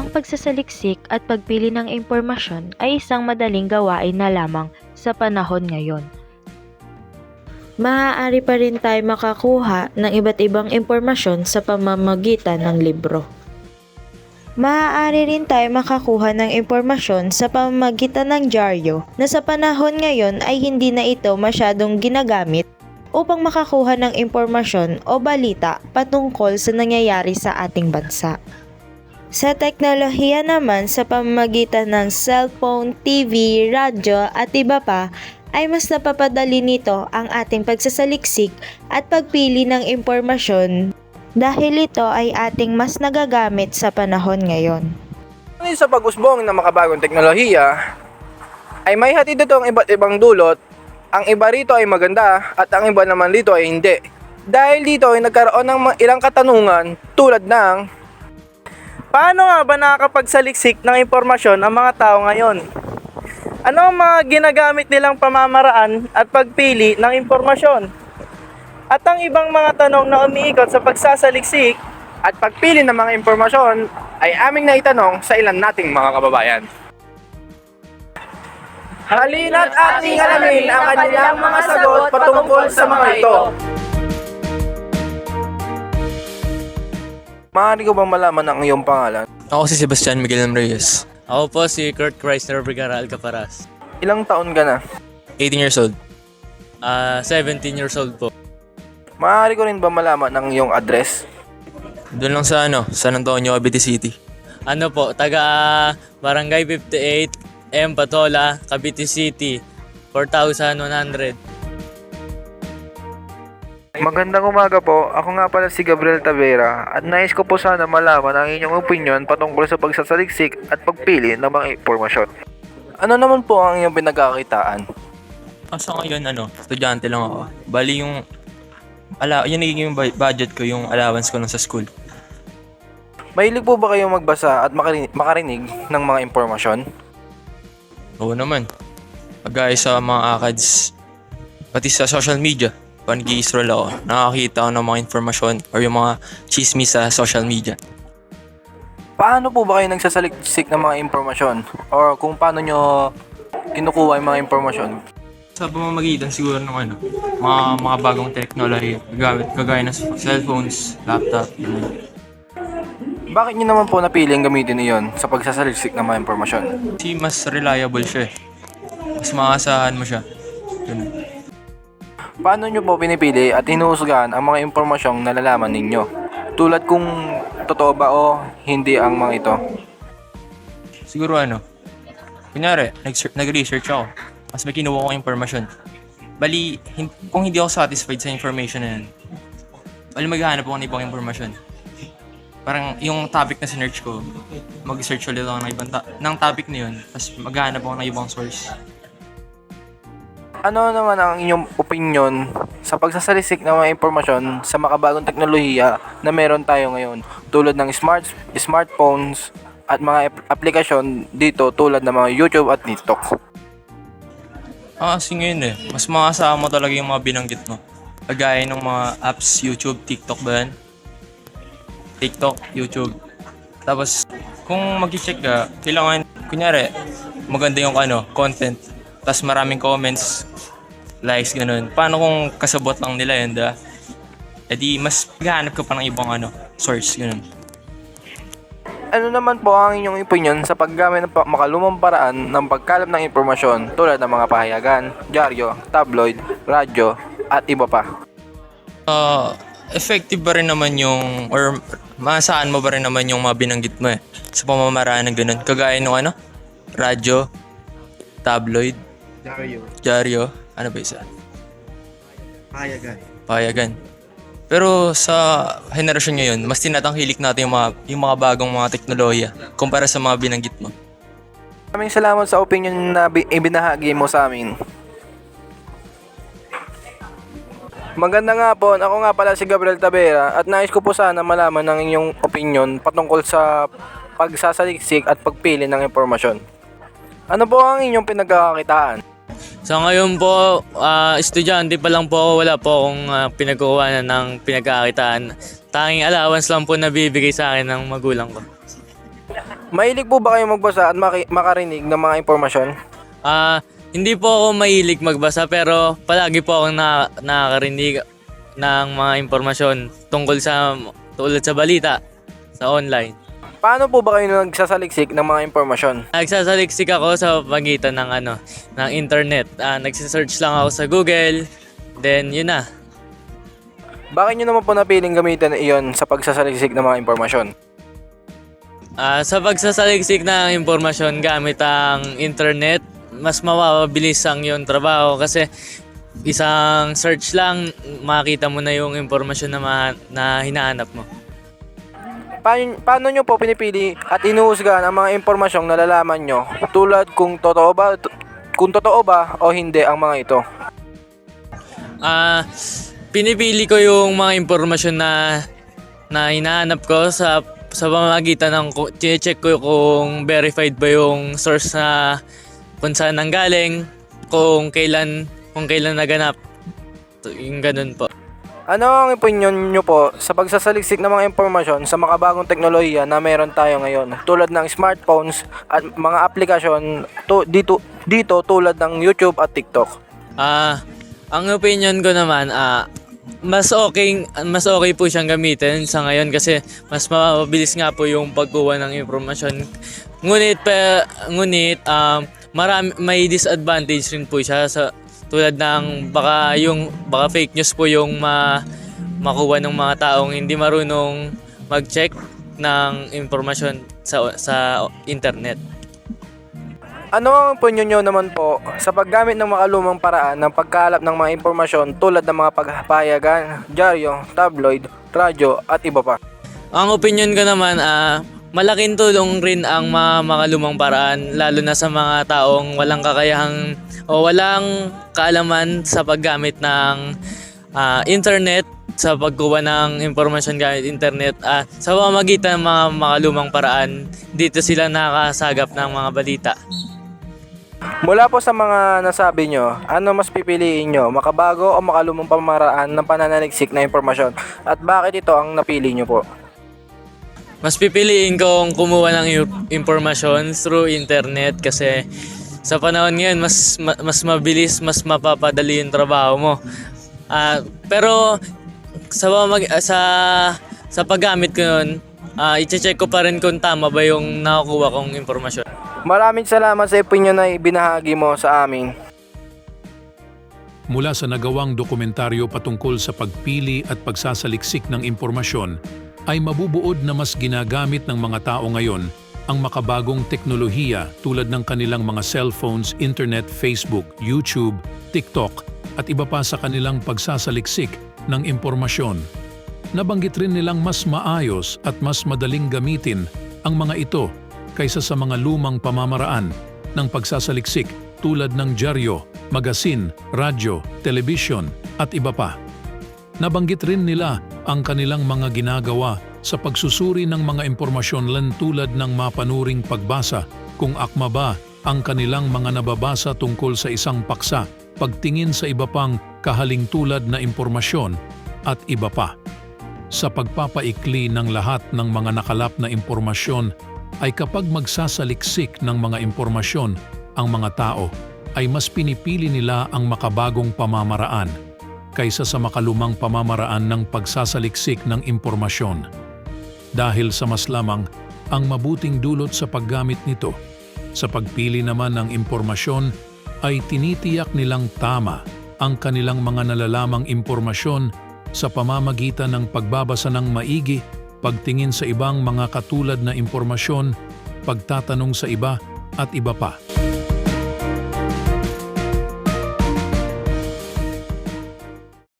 Ang pagsasaliksik at pagpili ng impormasyon ay isang madaling gawain na lamang sa panahon ngayon. Maaari pa rin tayo makakuha ng iba't ibang impormasyon sa pamamagitan ng libro. Maaari rin tayo makakuha ng impormasyon sa pamamagitan ng dyaryo na sa panahon ngayon ay hindi na ito masyadong ginagamit upang makakuha ng impormasyon o balita patungkol sa nangyayari sa ating bansa. Sa teknolohiya naman sa pamamagitan ng cellphone, TV, radyo at iba pa ay mas napapadali nito ang ating pagsasaliksik at pagpili ng impormasyon dahil ito ay ating mas nagagamit sa panahon ngayon. Sa pag-usbong ng makabagong teknolohiya, ay may hatid ito ang iba't ibang dulot. Ang iba rito ay maganda at ang iba naman rito ay hindi. Dahil dito ay nagkaroon ng ilang katanungan tulad ng paano nga ba nakakapagsaliksik ng impormasyon ang mga tao ngayon? Ano ang mga ginagamit nilang pamamaraan at pagpili ng impormasyon? At ang ibang mga tanong na umiikot sa pagsasaliksik at pagpili ng mga impormasyon ay aming naitanong sa ilan nating mga kababayan. Halina't ating alamin ang kanilang mga sagot patungkol sa mga ito. Maaari ko bang malaman ang iyong pangalan? Ako si Sebastian Miguel Reyes. Ako po si Kurt Chrysler Vergara Alcaparas. Ilang taon ka na? 18 years old. 17 years old po. Maaari ko rin ba malaman ang iyong address? Doon lang sa San Antonio, Cavite City. Ano po, taga Barangay 58, M. Patola, Cavite City, 4,100. Magandang umaga po. Ako nga pala si Gabriel Tavera at nais ko po sana malaman ang inyong opinion patungkol sa pagsasaliksik at pagpili ng mga impormasyon. Ano naman po ang iyong pinagkakitaan? Sa ngayon, estudyante lang ako. Bali yung yun naging budget ko, yung allowance ko lang sa school. Mahilig po ba kayong magbasa at makarinig ng mga impormasyon? Oo naman. Gaya sa mga ACADS, pati sa social media. Pag nag-i-scroll ako, nakakita ako ng mga informasyon or yung mga chismis sa social media. Paano po ba kayo nagsasaliksik ng mga impormasyon? Or kung paano nyo kinukuha yung mga impormasyon? Sa pamamagitan siguro ng mga bagong technology, kagaya ng cellphones, laptop, Bakit nyo naman po napiling gamitin iyon sa pagsasaliksik ng mga impormasyon? Kasi mas reliable siya eh. Mas maasahan mo siya. Yun. Paano nyo po pinipili at hinuhusgahan ang mga impormasyong nalalaman ninyo? Tulad kung totoo ba o hindi ang mga ito? Siguro kunyari, nag-research ako. Mas may kinuha kong informasyon. Bali, kung hindi ako satisfied sa information na yun, bali maghahanap ako ng ibang informasyon. Parang yung topic na sinearch ko, mag-search ulit ako ng topic na yun, tapos maghahanap ako ng ibang source. Ano naman ang inyong opinion sa pagsasalisik ng mga impormasyon sa makabagong teknolohiya na meron tayo ngayon tulad ng smartphones at mga aplikasyon dito tulad ng mga YouTube at TikTok? Kasi ngayon mas makasama mo talaga yung mga binanggit mo. Kagaya ng mga apps, YouTube, TikTok ba yan? TikTok, YouTube. Tapos, kung mag-check ka, kailangan, kunyari, maganda yung content. Tapos maraming comments, likes, ganun. Paano kung kasabot lang nila yun, da? E di, mas maghahanap ka pa ng ibang source, ganun. Ano naman po ang inyong opinion sa paggamit ng makalumang paraan ng pagkalap ng impormasyon tulad ng mga pahayagan, dyaryo, tabloid, radyo, at iba pa? Effective ba rin naman or masaan mo ba rin naman yung mga binanggit mo sa pamamaraan ng ganun? Kagaya nung radyo, tabloid, dyaryo, ano ba isa? Pahayagan. Pero sa henerasyon ngayon, mas tinatangkilik natin yung mga bagong mga teknolohiya kumpara sa mga binanggit mo. Maraming salamat sa opinion na ibinahagi mo sa amin. Maganda nga po, ako nga pala si Gabriel Tavera at nais ko po sana malaman ng inyong opinion patungkol sa pagsasaliksik at pagpili ng impormasyon. Ano po ang inyong pinagkakakitaan? Sa ngayon po, estudyante pa lang po ako, wala po akong pinagkukuhanan ng pinagkakakitaan. Tanging allowance lang po nabibigay sa akin ng magulang ko. Mahilig po ba kayo magbasa at makarinig ng mga impormasyon? Hindi po ako mahilig magbasa pero palagi po akong nakakarinig ng mga impormasyon tulad sa balita sa online. Paano po ba kayo nagsasaliksik ng mga impormasyon? Nagsasaliksik ako sa pagitan ng internet. Nagsisearch lang ako sa Google, then yun na. Bakit nyo naman po napiling gamitin iyon sa pagsasaliksik ng mga impormasyon? Sa pagsasaliksik ng impormasyon gamit ang internet, mas mapapabilis ang iyong trabaho kasi isang search lang, makita mo na yung impormasyon na hinahanap mo. Paano nyo po pinipili at inuhusgahan ang mga impormasyong nalalaman nyo tulad kung totoo ba o hindi ang mga ito? Pinipili ko yung mga impormasyon na hinahanap ko sa pamamagitan ng check ko kung verified ba yung source na kung saan nanggaling, kung kailan naganap. Yung ganun po. Ano ang opinion nyo po sa pagsasaliksik ng mga impormasyon sa makabagong teknolohiya na meron tayo ngayon tulad ng smartphones at mga aplikasyon dito tulad ng YouTube at TikTok? Ang opinion ko naman, mas okay po siyang gamitin sa ngayon kasi mas mabilis nga po yung pagkuha ng impormasyon. Ngunit may disadvantage rin po siya tulad ng baka fake news po yung makuha ng mga taong hindi marunong mag-check ng impormasyon sa internet. Ano ang opinion nyo naman po sa paggamit ng makalumang paraan ng pagkalap ng mga impormasyon tulad ng mga pagpapayagan, dyaryo, tabloid, radyo at iba pa? Ang opinion ko naman, malaking tulong rin ang mga makalumang paraan lalo na sa mga taong walang kakayahang o walang kaalaman sa paggamit ng internet, sa pagkuha ng impormasyon gamit internet. Sa pamamagitan ng mga makalumang paraan, dito sila nakakasagap ng mga balita. Mula po sa mga nasabi nyo, ano mas pipiliin nyo, makabago o makalumang pamaraan ng pananaliksik na impormasyon at bakit ito ang napili nyo po? Mas pipiliin kong kumuha ng impormasyon through internet kasi sa panahon ngayon mas mabilis, mas mapapadali yung trabaho mo. Pero sa paggamit ko yun, i-check ko pa rin kung tama ba yung nakukuha kong impormasyon. Maraming salamat sa opinion na ibinahagi mo sa amin. Mula sa nagawang dokumentaryo patungkol sa pagpili at pagsasaliksik ng impormasyon, ay mabubuod na mas ginagamit ng mga tao ngayon ang makabagong teknolohiya tulad ng kanilang mga cellphones, internet, Facebook, YouTube, TikTok at iba pa sa kanilang pagsasaliksik ng impormasyon. Nabanggit rin nilang mas maayos at mas madaling gamitin ang mga ito kaysa sa mga lumang pamamaraan ng pagsasaliksik tulad ng dyaryo, magasin, radyo, telebisyon at iba pa. Nabanggit rin nila ang kanilang mga ginagawa sa pagsusuri ng mga impormasyon tulad ng mapanuring pagbasa kung akma ba ang kanilang mga nababasa tungkol sa isang paksa, pagtingin sa iba pang kahalintulad na impormasyon at iba pa. Sa pagpapaikli ng lahat ng mga nakalap na impormasyon ay kapag magsasaliksik ng mga impormasyon ang mga tao ay mas pinipili nila ang makabagong pamamaraan kaysa sa makalumang pamamaraan ng pagsasaliksik ng impormasyon. Dahil sa mas lamang ang mabuting dulot sa paggamit nito, sa pagpili naman ng impormasyon ay tinitiyak nilang tama ang kanilang mga nalalamang impormasyon sa pamamagitan ng pagbabasa ng maigi, pagtingin sa ibang mga katulad na impormasyon, pagtatanong sa iba at iba pa.